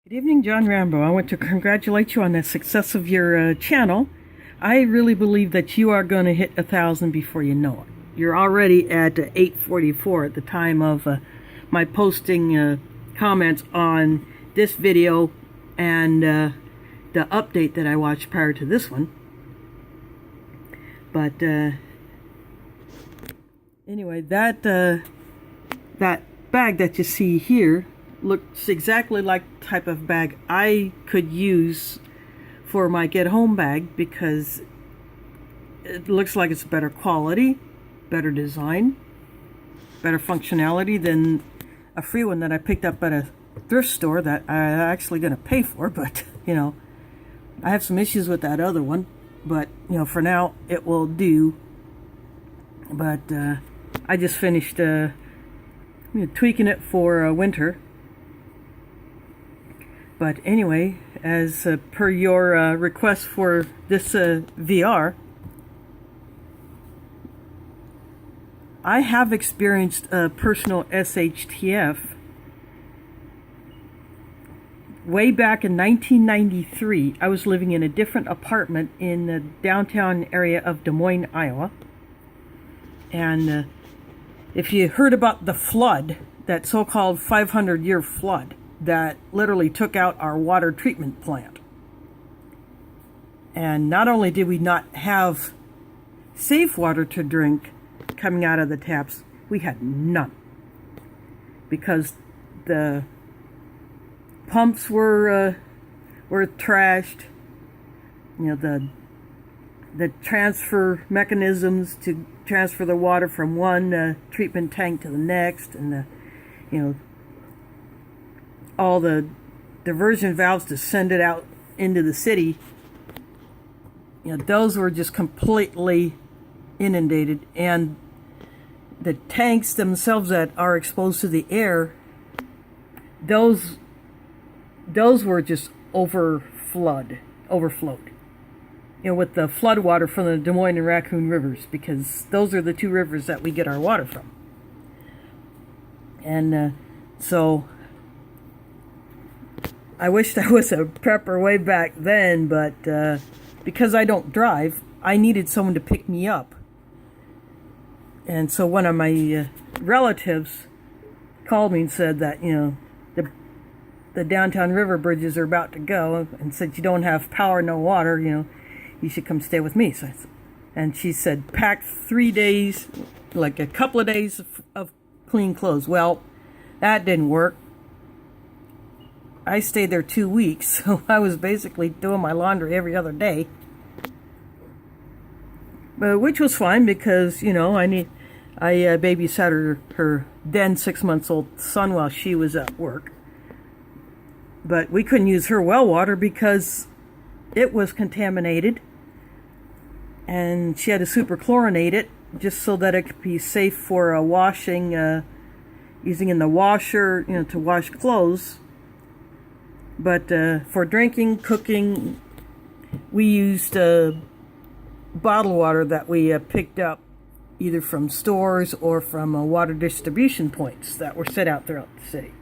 Good evening, John Rambo. I want to congratulate you on the success of your channel. I really believe that you are going to hit 1,000 before you know it. You're already at 844 at the time of my posting comments on this video and the update that I watched prior to this one. But anyway, that bag that you see here looks exactly like the type of bag I could use for my get home bag, because it looks like it's better quality, better design, better functionality than a free one that I picked up at a thrift store that I'm actually going to pay for. But you know, I have some issues with that other one, but you know, for now it will do. But I just finished tweaking it for winter. But anyway, as per your request for this VR, I have experienced personal SHTF way back in 1993. I was living in a different apartment in the downtown area of Des Moines, Iowa. And if you heard about the flood, that so-called 500-year flood, that literally took out our water treatment plant. And not only did we not have safe water to drink coming out of the taps, we had none. Because the pumps were trashed. You know, the transfer mechanisms to transfer the water from one treatment tank to the next, and all the diversion valves to send it out into the city, those were just completely inundated. And the tanks themselves that are exposed to the air, those were just overflowed, with the flood water from the Des Moines and Raccoon rivers, because those are the two rivers that we get our water from. And so I wished I was a prepper way back then, but because I don't drive, I needed someone to pick me up. And so one of my relatives called me and said that, the downtown river bridges are about to go, and since you don't have power, no water, you should come stay with me. And she said, pack 3 days, like a couple of days of clean clothes. Well, that didn't work. I stayed there 2 weeks, so I was basically doing my laundry every other day. But which was fine, because, I babysat her then 6-month-old son while she was at work. But we couldn't use her well water because it was contaminated, and she had to superchlorinate it just so that it could be safe for washing, using in the washer, to wash clothes. But for drinking, cooking, we used bottled water that we picked up either from stores or from water distribution points that were set out throughout the city.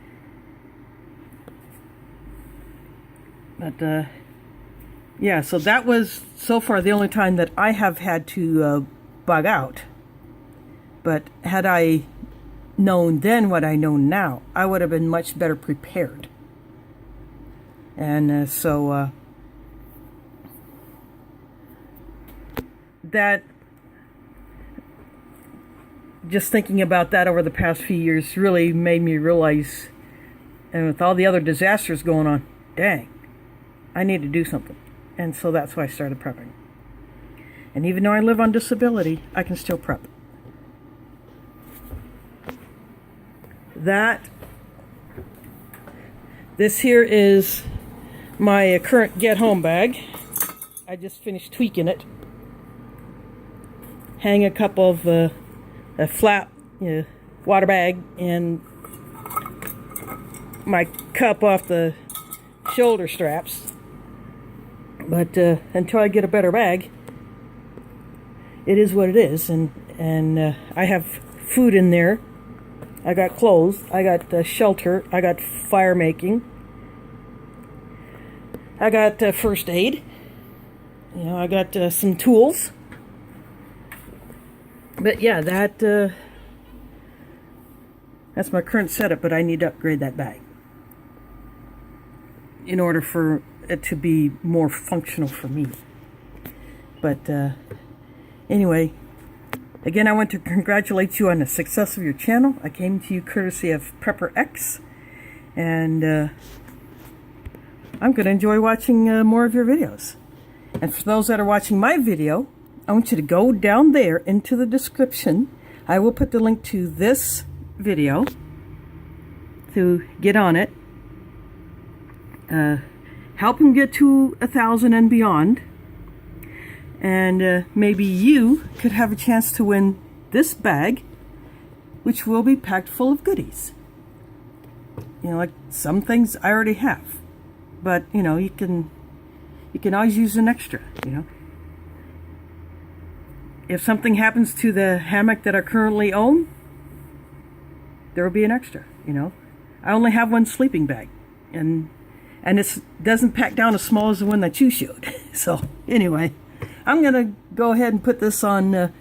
But yeah, so that was so far the only time that I have had to bug out. But had I known then what I know now, I would have been much better prepared. And so that, just thinking about that over the past few years really made me realize, and with all the other disasters going on, dang, I need to do something. And so that's why I started prepping. And even though I live on disability, I can still prep. This here is my current get home bag. I just finished tweaking it. Hang a couple of a flat water bag and my cup off the shoulder straps. But until I get a better bag, it is what it is. And I have food in there. I got clothes. I got shelter. I got fire making. I got first aid. You know, I got some tools. But yeah, that's my current setup, but I need to upgrade that bag in order for it to be more functional for me. But anyway, again, I want to congratulate you on the success of your channel. I came to you courtesy of Prepper X, and I'm going to enjoy watching more of your videos. And for those that are watching my video, I want you to go down there into the description. I will put the link to this video to get on it. Help him get to 1,000 and beyond. And maybe you could have a chance to win this bag, which will be packed full of goodies. You know, like some things I already have. But, you know, you can always use an extra, you know. If something happens to the hammock that I currently own, there will be an extra, you know. I only have one sleeping bag, and it doesn't pack down as small as the one that you showed. So, anyway, I'm going to go ahead and put this on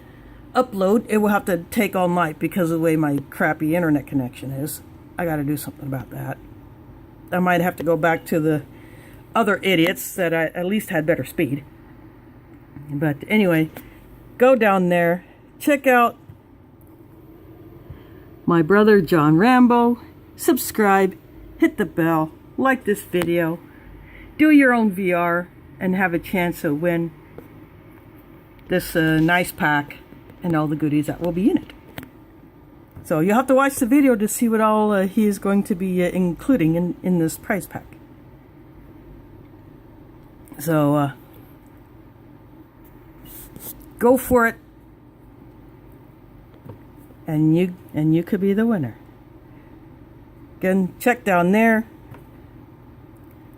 upload. It will have to take all night because of the way my crappy internet connection is. I got to do something about that. I might have to go back to the other idiots that I at least had better speed. But anyway, go down there, check out my brother John Rambo, subscribe, hit the bell, like this video, do your own VR, and have a chance to win this nice pack and all the goodies that will be in it. So you'll have to watch the video to see what all he is going to be including in this prize pack. So go for it, and you could be the winner. Again, check down there.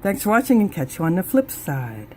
Thanks for watching, and catch you on the flip side.